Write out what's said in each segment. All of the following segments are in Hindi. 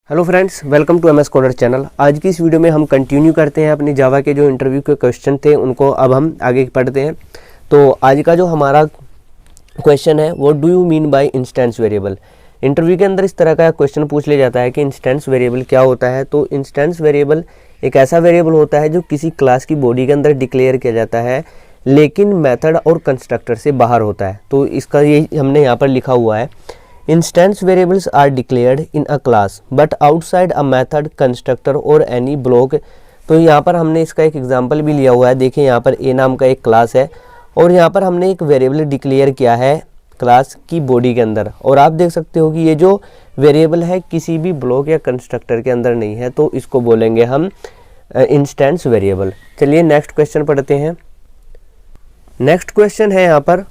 Hello friends, welcome to MS coder channel. आज की इस वीडियो में हम कंटिन्यू करते हैं अपनी जावा के जो इंटरव्यू के क्वेश्चन थे उनको अब हम आगे पढ़ते हैं। तो आज का जो हमारा क्वेश्चन है वो do you mean by instance variable. Interview के अंदर इस तरह का क्वेश्चन पूछ लिया जाता है कि इंस्टेंस वेरिएबल क्या होता है। तो इंस्टेंस वेरिएबल एक ऐसा वेरिएबल होता है जो किसी क्लास की बॉडी के अंदर डिक्लेयर किया जाता है लेकिन मेथड और कंस्ट्रक्टर से बाहर होता है। तो इसका ये हमने यहाँ पर लिखा हुआ है, instance variables are declared in a class but outside a method constructor और एनी ब्लॉक। तो यहाँ पर हमने इसका एक एग्जांपल भी लिया हुआ है। देखिए यहाँ पर ए नाम का एक क्लास है और यहाँ पर हमने एक वेरिएबल डिक्लेयर किया है क्लास की बॉडी के अंदर, और आप देख सकते हो कि ये जो वेरिएबल है किसी भी ब्लॉक या कंस्ट्रक्टर के अंदर नहीं है, तो इसको बोलेंगे हम इंस्टेंस वेरिएबल। चलिए नेक्स्ट क्वेश्चन पढ़ते हैं। नेक्स्ट क्वेश्चन है यहाँ पर,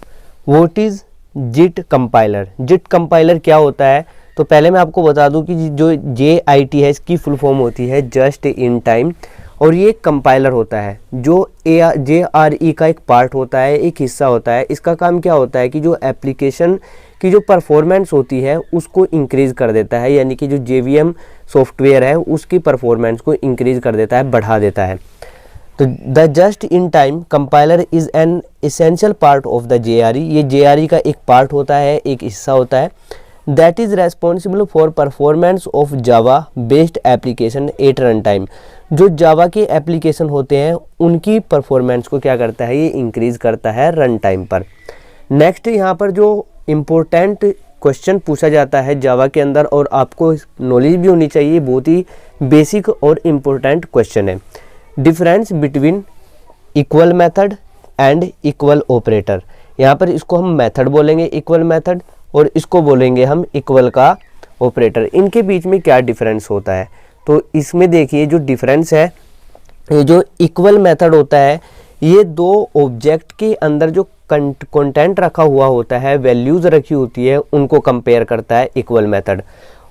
व्हाट इज जिट कंपाइलर। जिट कंपाइलर क्या होता है? तो पहले मैं आपको बता दूं कि जो JIT है इसकी फुल फॉर्म होती है जस्ट इन टाइम, और ये कंपाइलर होता है जो JRE का एक पार्ट होता है, एक हिस्सा होता है। इसका काम क्या होता है कि जो एप्लीकेशन की जो परफॉर्मेंस होती है उसको इंक्रीज़ कर देता है, यानी कि जो JVM सॉफ्टवेयर है उसकी परफॉर्मेंस को इंक्रीज़ कर देता है, बढ़ा देता है। तो the just in time compiler is an essential part of the JRE। ये JRE का एक पार्ट होता है, एक हिस्सा होता है। That is responsible for performance of Java based application at run time. जो जावा के एप्लीकेशन होते हैं उनकी परफॉर्मेंस को क्या करता है, ये इंक्रीज़ करता है रन टाइम पर। नेक्स्ट यहाँ पर जो इम्पोर्टेंट क्वेश्चन पूछा जाता है जावा के अंदर और आपको नॉलेज भी होनी चाहिए, बहुत ही बेसिक और इम्पोर्टेंट क्वेश्चन है, difference between equal method and equal operator. यहाँ पर इसको हम मेथड बोलेंगे इक्वल मेथड, और इसको बोलेंगे हम इक्वल का ऑपरेटर। इनके बीच में क्या डिफरेंस होता है? तो इसमें देखिए जो डिफरेंस है, ये जो इक्वल मेथड होता है ये दो ऑब्जेक्ट के अंदर जो कंटेंट रखा हुआ होता है, वैल्यूज़ रखी होती है, उनको कंपेयर करता है इक्वल मेथड।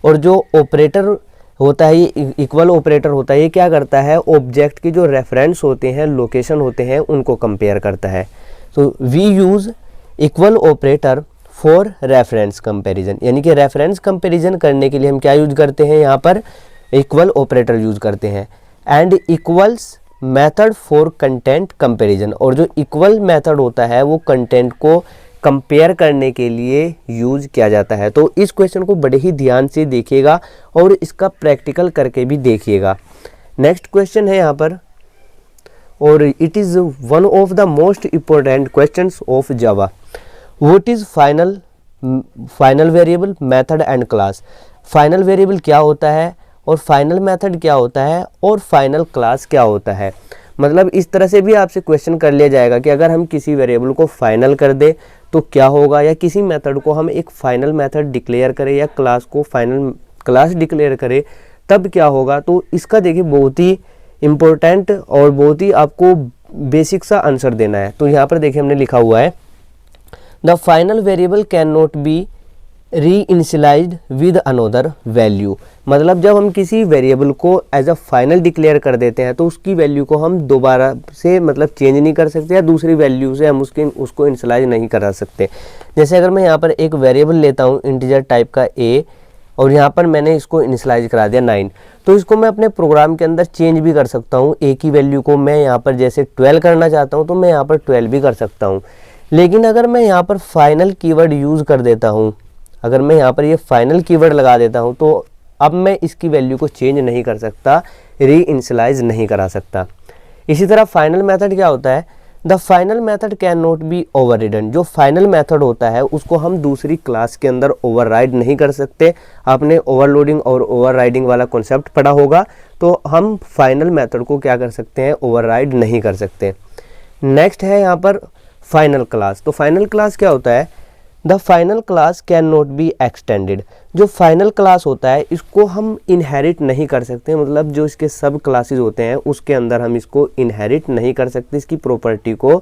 और जो ऑपरेटर होता है, ये इक्वल ऑपरेटर होता है, ये क्या करता है, ऑब्जेक्ट के जो रेफरेंस होते हैं, लोकेशन होते हैं, उनको कंपेयर करता है। तो we use equal operator for reference comparison, यानी कि रेफरेंस कंपैरिजन करने के लिए हम क्या यूज करते हैं, यहाँ पर इक्वल ऑपरेटर यूज करते हैं। And equals method for content comparison, और जो इक्वल मेथड होता है वो कंटेंट को कंपेयर करने के लिए यूज किया जाता है। तो इस क्वेश्चन को बड़े ही ध्यान से देखिएगा और इसका प्रैक्टिकल करके भी देखिएगा। नेक्स्ट क्वेश्चन है यहाँ पर, और it is one of the most important questions of Java. What is final variable, method and class. Final variable क्या होता है और फाइनल मेथड क्या होता है और फाइनल क्लास क्या होता है। मतलब इस तरह से भी आपसे क्वेश्चन कर लिया जाएगा कि अगर हम किसी वेरिएबल को फाइनल कर दे तो क्या होगा, या किसी मेथड को हम एक फाइनल मेथड डिक्लेयर करें या क्लास को फाइनल क्लास डिक्लेयर करें तब क्या होगा। तो इसका देखिए बहुत ही इम्पोर्टेंट और बहुत ही आपको बेसिक सा आंसर देना है। तो यहाँ पर देखिए हमने लिखा हुआ है, the final variable can not B री इनिशियलाइज्ड विद अनदर वैल्यू। मतलब जब हम किसी वेरिएबल को एज अ फाइनल डिक्लेयर कर देते हैं तो उसकी वैल्यू को हम दोबारा से मतलब चेंज नहीं कर सकते, या दूसरी वैल्यू से हम उसको इनिशियलाइज नहीं करा सकते। जैसे अगर मैं यहाँ पर एक वेरिएबल लेता हूँ इंटीजर टाइप का a, और यहाँ पर मैंने इसको इनिशियलाइज करा दिया 9, तो इसको मैं अपने प्रोग्राम के अंदर चेंज भी कर सकता हूँ। a की वैल्यू को मैं यहाँ पर जैसे 12 करना चाहता हूँ तो मैं यहाँ पर 12 भी कर सकता हूँ। लेकिन अगर मैं यहाँ पर फाइनल कीवर्ड यूज़ कर देता हूँ, अगर मैं यहाँ पर ये फाइनल कीवर्ड लगा देता हूँ तो अब मैं इसकी वैल्यू को चेंज नहीं कर सकता, री इनिशियलाइज नहीं करा सकता। इसी तरह फाइनल मेथड क्या होता है, the final method can not be overridden. जो फाइनल मेथड होता है उसको हम दूसरी क्लास के अंदर ओवरराइड नहीं कर सकते। आपने ओवरलोडिंग और ओवरराइडिंग वाला कॉन्सेप्ट पढ़ा होगा, तो हम फाइनल मेथड को क्या कर सकते हैं, ओवरराइड नहीं कर सकते। नेक्स्ट है यहाँ पर फाइनल क्लास। तो फाइनल क्लास क्या होता है, the final class can not be extended. जो फाइनल क्लास होता है इसको हम इनहेरिट नहीं कर सकते, मतलब जो इसके सब क्लासेस होते हैं उसके अंदर हम इसको इनहेरिट नहीं कर सकते, इसकी प्रॉपर्टी को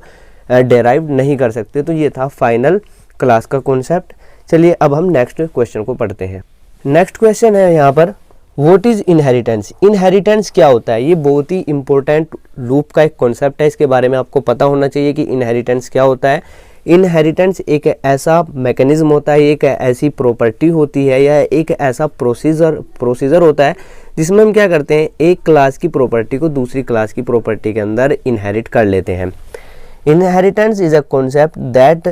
डेराइव नहीं कर सकते। तो ये था फाइनल क्लास का कॉन्सेप्ट। चलिए अब हम नेक्स्ट क्वेश्चन को पढ़ते हैं। नेक्स्ट क्वेश्चन है यहाँ पर, व्हाट इज़ इनहेरिटेंस। इनहेरिटेंस क्या होता है, ये बहुत ही इंपॉर्टेंट लूप का एक कॉन्सेप्ट है, इसके बारे में आपको पता होना चाहिए कि इनहेरिटेंस क्या होता है। इनहेरिटेंस एक ऐसा मैकेनिज्म होता है, एक ऐसी प्रॉपर्टी होती है या एक ऐसा प्रोसीजर होता है जिसमें हम क्या करते हैं, एक क्लास की प्रॉपर्टी को दूसरी क्लास की प्रॉपर्टी के अंदर इनहेरिट कर लेते हैं। Inheritance is a concept that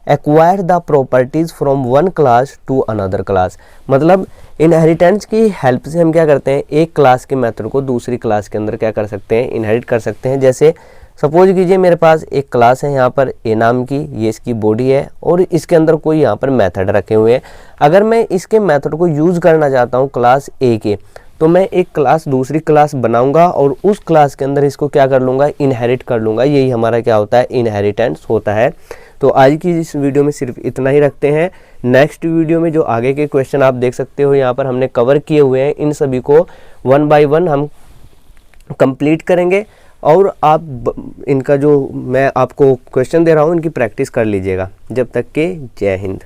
acquire the properties from one class to another class. मतलब इनहेरिटेंस की हेल्प से हम क्या करते हैं, एक क्लास के मेथड को दूसरी क्लास के अंदर क्या कर सकते हैं, इनहेरिट कर सकते हैं। जैसे सपोज कीजिए मेरे पास एक क्लास है यहाँ पर ए नाम की, ये इसकी बॉडी है और इसके अंदर कोई यहाँ पर मेथड रखे हुए हैं। अगर मैं इसके मेथड को यूज़ करना चाहता हूँ क्लास ए के, तो मैं एक क्लास दूसरी क्लास बनाऊंगा और उस क्लास के अंदर इसको क्या कर लूँगा, इनहेरिट कर लूँगा। यही हमारा क्या होता है, इनहेरिटेंस होता है। तो आज की इस वीडियो में सिर्फ इतना ही रखते हैं। नेक्स्ट वीडियो में जो आगे के क्वेश्चन आप देख सकते हो यहाँ पर हमने कवर किए हुए हैं, इन सभी को 1 बाय 1 हम कंप्लीट करेंगे और आप इनका जो मैं आपको क्वेश्चन दे रहा हूँ इनकी प्रैक्टिस कर लीजिएगा। जब तक के जय हिंद।